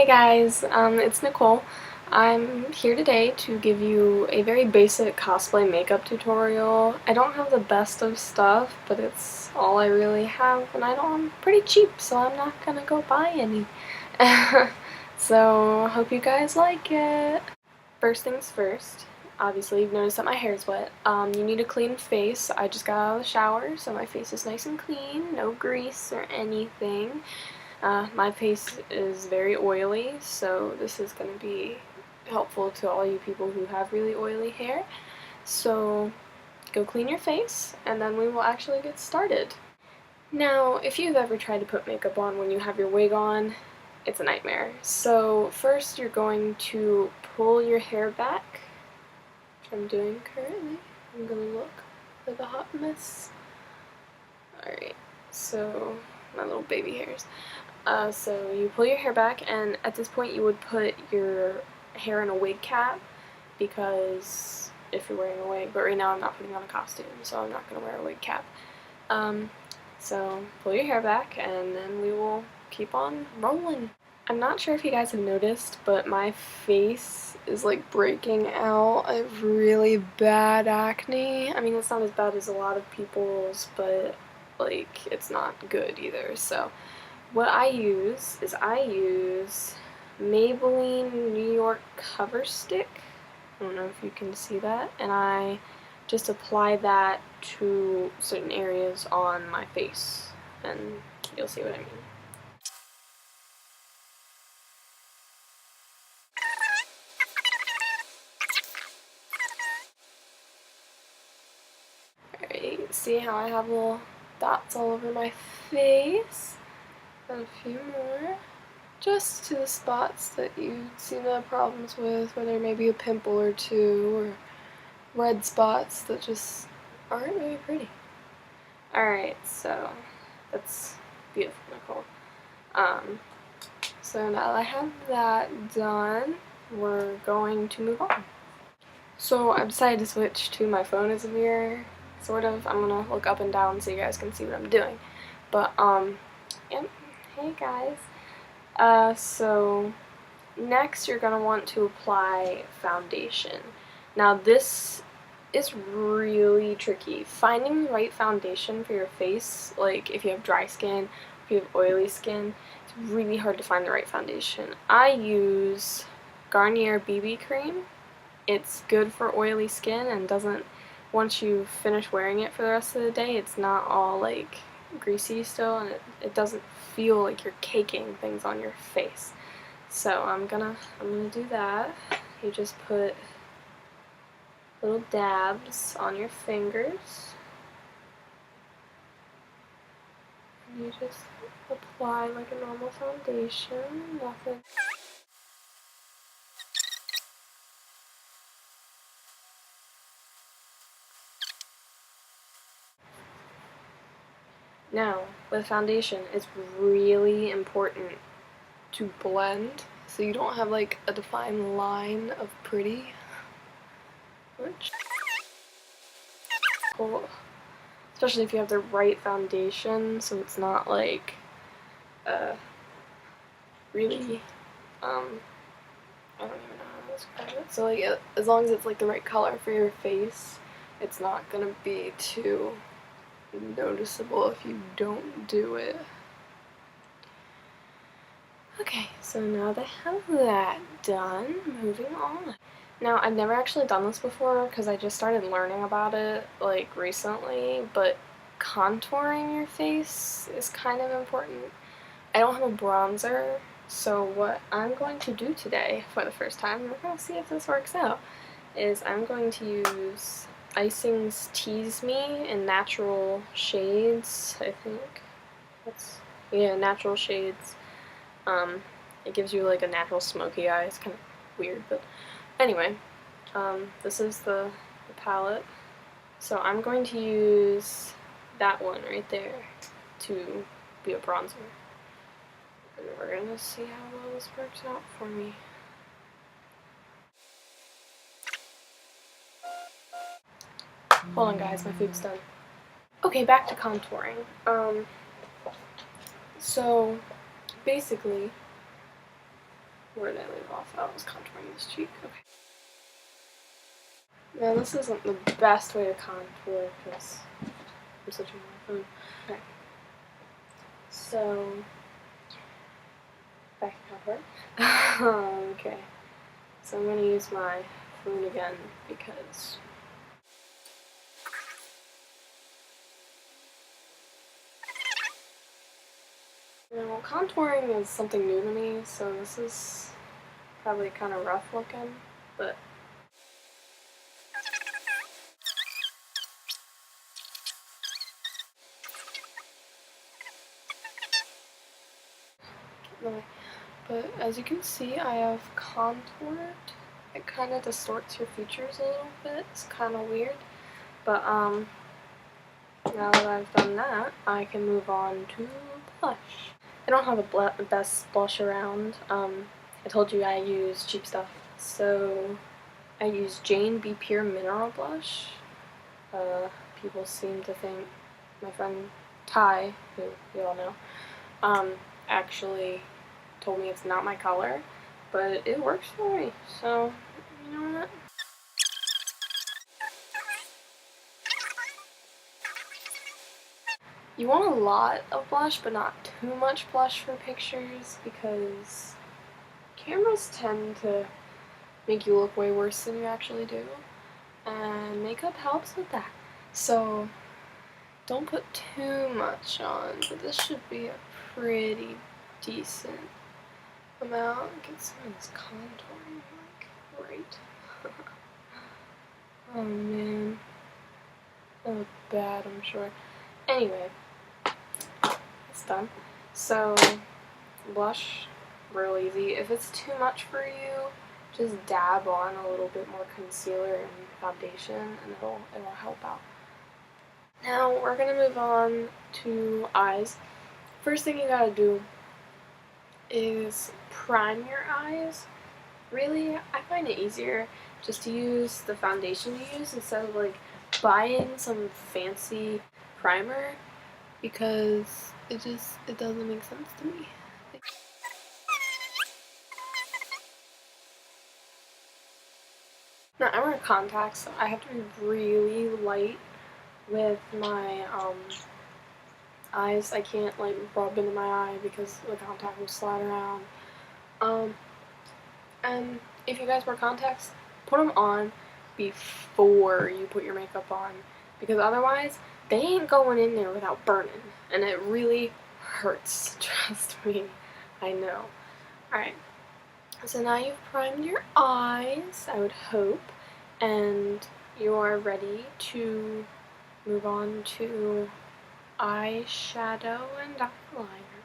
Hey guys, it's Nicole. I'm here today to give you a very basic cosplay makeup tutorial. I don't have the best of stuff, but it's all I really have, and I'm pretty cheap, so I'm not gonna go buy any. So, hope you guys like it. First things first, obviously you've noticed that my hair's wet. You need a clean face. I just got out of the shower, so my face is nice and clean, no grease or anything. My face is very oily, so this is going to be helpful to all you people who have really oily hair. So go clean your face, and then we will actually get started. Now, if you've ever tried to put makeup on when you have your wig on, it's a nightmare. So first you're going to pull your hair back, which I'm doing currently. I'm going to look like a hot mess. Alright, so my little baby hairs. So you pull your hair back, and at this point you would put your hair in a wig cap, because if you're wearing a wig, but right now I'm not putting on a costume, so I'm not going to wear a wig cap. So pull your hair back, and then we will keep on rolling. I'm not sure if you guys have noticed, but my face is like breaking out. I have really bad acne. I mean, it's not as bad as a lot of people's, but like it's not good either. So what I use is Maybelline New York Cover Stick. I don't know if you can see that. And I just apply that to certain areas on my face, and you'll see what I mean. Alright, see how I have little dots all over my face? And a few more. Just to the spots that you seem to have problems with, where there may be a pimple or two, or red spots that just aren't very pretty. Alright, so that's beautiful, Nicole. So now that I have that done, we're going to move on. So I decided to switch to my phone as a mirror, sort of. I'm gonna look up and down so you guys can see what I'm doing. But, yep. Hey guys. So next you're gonna want to apply foundation. Now this is really tricky. Finding the right foundation for your face, like if you have dry skin, if you have oily skin, it's really hard to find the right foundation. I use Garnier BB cream. It's good for oily skin and doesn't, once you finish wearing it for the rest of the day, it's not all like greasy still, and it doesn't feel like you're caking things on your face. So I'm gonna do that. You just put little dabs on your fingers, and you just apply like a normal foundation. Nothing. Now, with foundation, it's really important to blend so you don't have like a defined line of pretty. Which, cool. Especially if you have the right foundation, so it's not like really I don't even know how to describe it. So like as long as it's like the right color for your face, it's not gonna be too noticeable if you don't do it. Okay, so now that I have that done, moving on. Now, I've never actually done this before because I just started learning about it like recently, but contouring your face is kind of important. I don't have a bronzer, so what I'm going to do today for the first time, and we're going to see if this works out, is I'm going to use Icing's Tease Me in Natural Shades, I think. Yeah, Natural Shades. It gives you like a natural smoky eye. It's kind of weird, but anyway, this is the palette. So I'm going to use that one right there to be a bronzer. And we're gonna see how well this works out for me. Hold on guys, my food's done. Okay, back to contouring. So basically Where did I leave off? Oh, I was contouring this cheek. Okay. Now this isn't the best way to contour because I'm switching my phone. Okay. So back to contour. Okay. So I'm gonna use my phone again because contouring is something new to me, so this is probably kind of rough looking, but but as you can see, I have contoured. It kind of distorts your features a little bit. It's kind of weird, but now that I've done that, I can move on to blush. I don't have the best blush around. I told you I use cheap stuff, so I use Jane Be Pure Mineral Blush. People seem to think my friend Ty, who you all know, actually told me it's not my color, but it works for me, so you know what? You want a lot of blush, but not too much blush for pictures, because cameras tend to make you look way worse than you actually do, and makeup helps with that. So don't put too much on, but this should be a pretty decent amount. Get some of this contouring, like, right. Oh man, that looked bad, I'm sure. Anyway, it's done. So, blush, real easy. If it's too much for you, just dab on a little bit more concealer and foundation, and it'll help out. Now we're gonna move on to eyes. First thing you gotta do is prime your eyes. Really, I find it easier just to use the foundation you use instead of like buying some fancy primer, because it doesn't make sense to me. Now I wear contacts, so I have to be really light with my eyes. I can't like rub into my eye because the contact will slide around. And if you guys wear contacts, put them on before you put your makeup on, because otherwise they ain't going in there without burning, and it really hurts. Trust me, I know. Alright, so now you've primed your eyes, I would hope, and you're ready to move on to eyeshadow and eyeliner.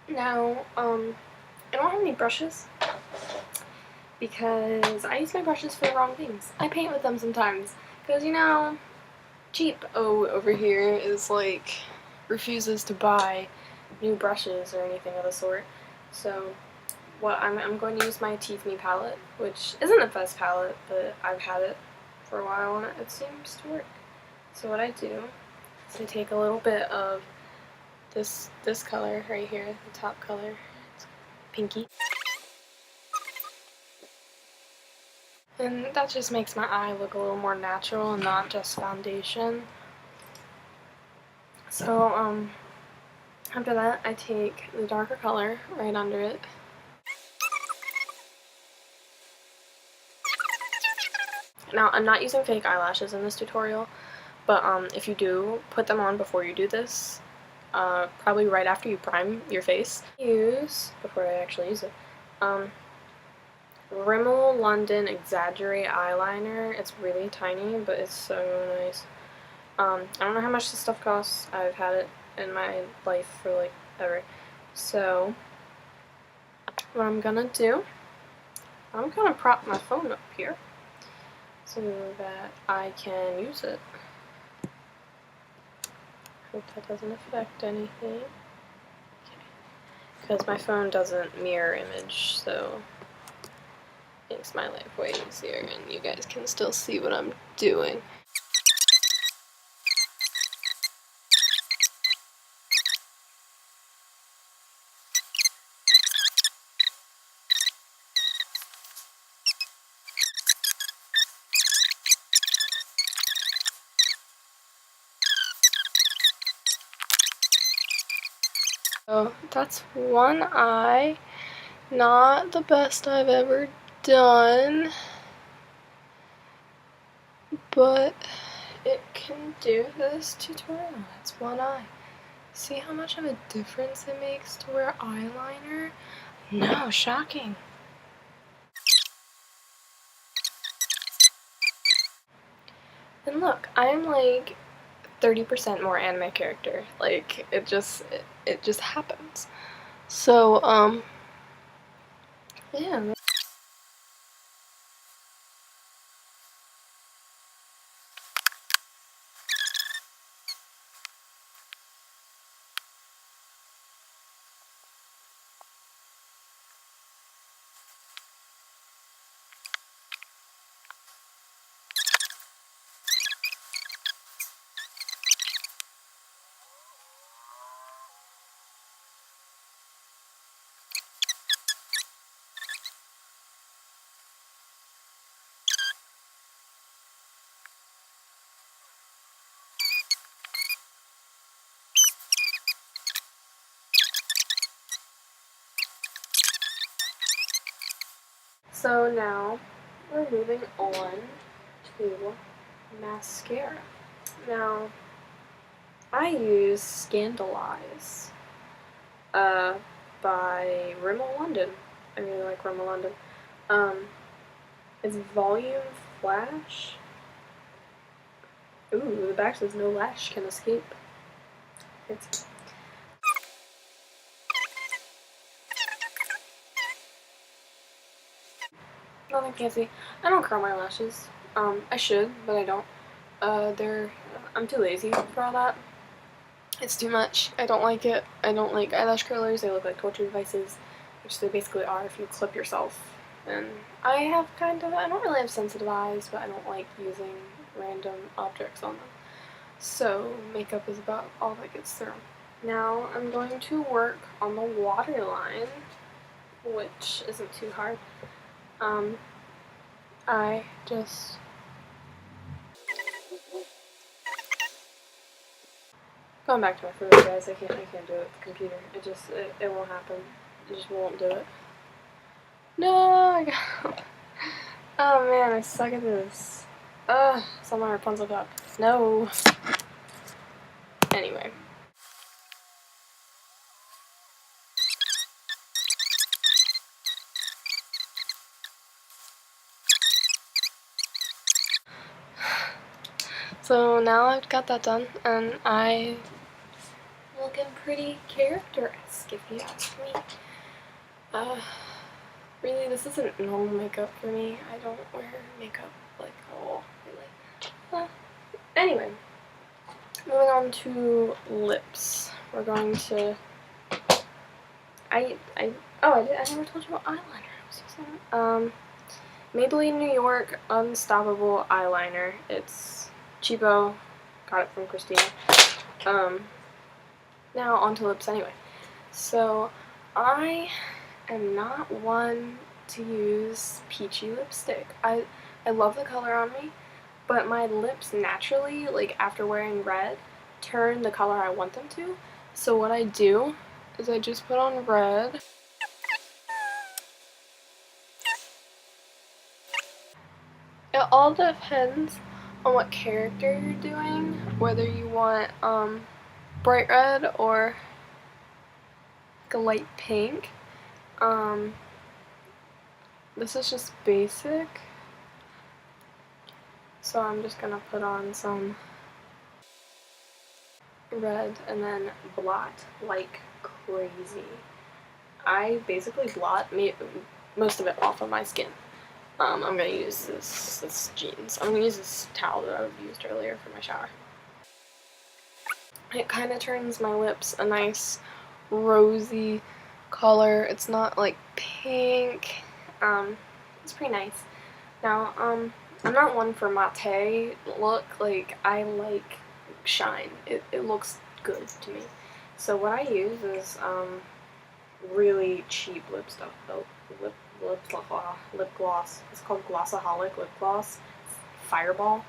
Now, I don't have any brushes because I use my brushes for the wrong things. I paint with them sometimes because, you know, cheap over here is like refuses to buy new brushes or anything of the sort. So what I'm going to use my Tiffany palette, which isn't the best palette, but I've had it for a while and it seems to work. So what I do is I take a little bit of this color right here, the top color, it's pinky. And that just makes my eye look a little more natural and not just foundation. So, after that, I take the darker color right under it. Now, I'm not using fake eyelashes in this tutorial, but if you do, put them on before you do this. Probably right after you prime your face. Before I actually use it, Rimmel London Exaggerate eyeliner. It's really tiny, but it's so nice. I don't know how much this stuff costs. I've had it in my life for like ever. So what I'm gonna do, I'm gonna prop my phone up here so that I can use it. Hope that doesn't affect anything. Because my phone doesn't mirror image, so it makes my life way easier and you guys can still see what I'm doing. So that's one eye. Not the best I've ever done, but it can do this tutorial. That's one eye. See how much of a difference it makes to wear eyeliner? No, shocking. And look, I'm like 30% more anime character. Like, it just happens. So, yeah. So now we're moving on to mascara. Now, I use Scandalize by Rimmel London. I really like Rimmel London. It's Volume Flash. Ooh, the back says no lash can escape. It's nothing fancy. I don't curl my lashes. I should, but I don't. I'm too lazy for all that. It's too much. I don't like it. I don't like eyelash curlers. They look like torture devices, which they basically are if you clip yourself. And I don't really have sensitive eyes, but I don't like using random objects on them. So makeup is about all that gets through. Now I'm going to work on the waterline, which isn't too hard. I just going back to my food, guys. I can't do it with the computer. It won't happen. It just won't do it. No, oh man, I suck at this. It's on my Rapunzel cup. No. Anyway. So now I've got that done, and I'm looking pretty character-esque, if you ask me. Really, this isn't normal makeup for me. I don't wear makeup like all, really. Anyway, moving on to lips. We're going to. I never told you what eyeliner I was using. Maybelline New York Unstoppable Eyeliner. It's cheapo. Got it from Christina. Now onto lips anyway. So I am not one to use peachy lipstick. I love the color on me, but my lips naturally, like after wearing red, turn the color I want them to. So what I do is I just put on red. It all depends on what character you're doing, whether you want bright red or like a light pink. This is just basic, so I'm just gonna put on some red and then blot like crazy. I basically blot most of it off of my skin. I'm gonna use this jeans. I'm gonna use this towel that I used earlier for my shower. It kind of turns my lips a nice rosy color. It's not like pink. It's pretty nice. Now, I'm not one for matte look. Like, I like shine. It looks good to me. So what I use is really cheap lip stuff. Lip gloss. It's called Glossaholic lip gloss. It's Fireball.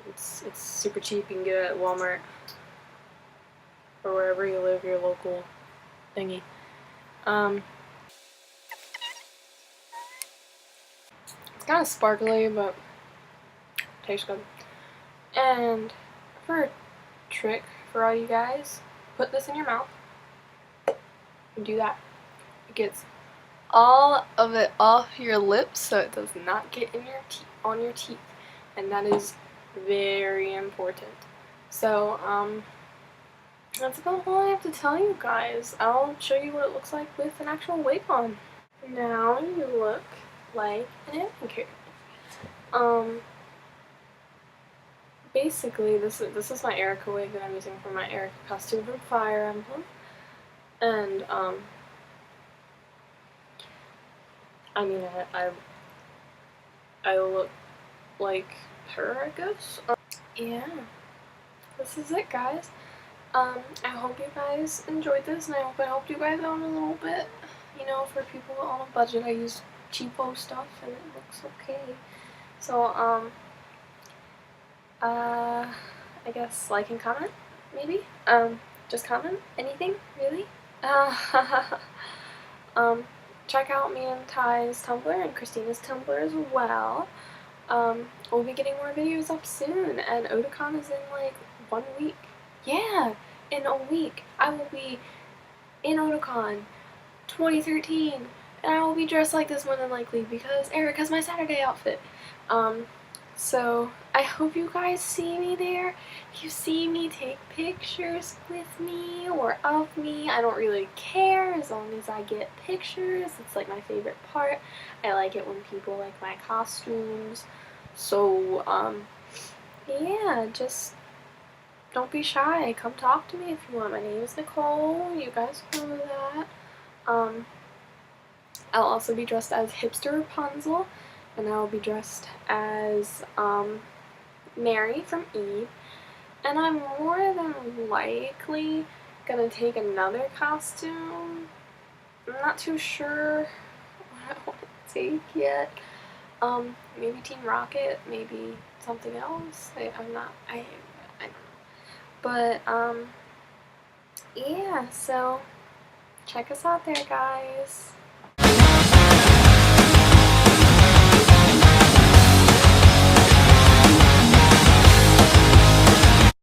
It's super cheap. You can get it at Walmart. or wherever you live, your local thingy. It's kind of sparkly, but tastes good. And for a trick for all you guys, put this in your mouth and do that. It gets all of it off your lips so it does not get in your on your teeth, and that is very important. So that's about all I have to tell you guys. I'll show you what it looks like with an actual wig on. Now you look like an anime character. Basically this is my Erica wig that I'm using for my Erica costume from Fire Emblem, and I mean I look like her, I guess. Yeah, this is it, guys. I hope you guys enjoyed this, and I hope I helped you guys out a little bit. You know, for people on a budget, I use cheapo stuff, and it looks okay. So, I guess like and comment, maybe? Just comment, anything, really? Check out me and Ty's Tumblr and Christina's Tumblr as well. We'll be getting more videos up soon, and Otakon is in like 1 week. Yeah, in a week I will be in Otakon 2013, and I will be dressed like this more than likely because Erica's my Saturday outfit. So I hope you guys see me there. If you see me, take pictures with me or of me. I don't really care as long as I get pictures. It's like my favorite part. I like it when people like my costumes. So yeah, just don't be shy. Come talk to me if you want. My name is Nicole. You guys know that. I'll also be dressed as Hipster Rapunzel, and I'll be dressed as Mary from Eve, and I'm more than likely gonna take another costume. I'm not too sure what I want to take yet. Maybe Team Rocket, maybe something else. I don't know. But yeah, so check us out there, guys.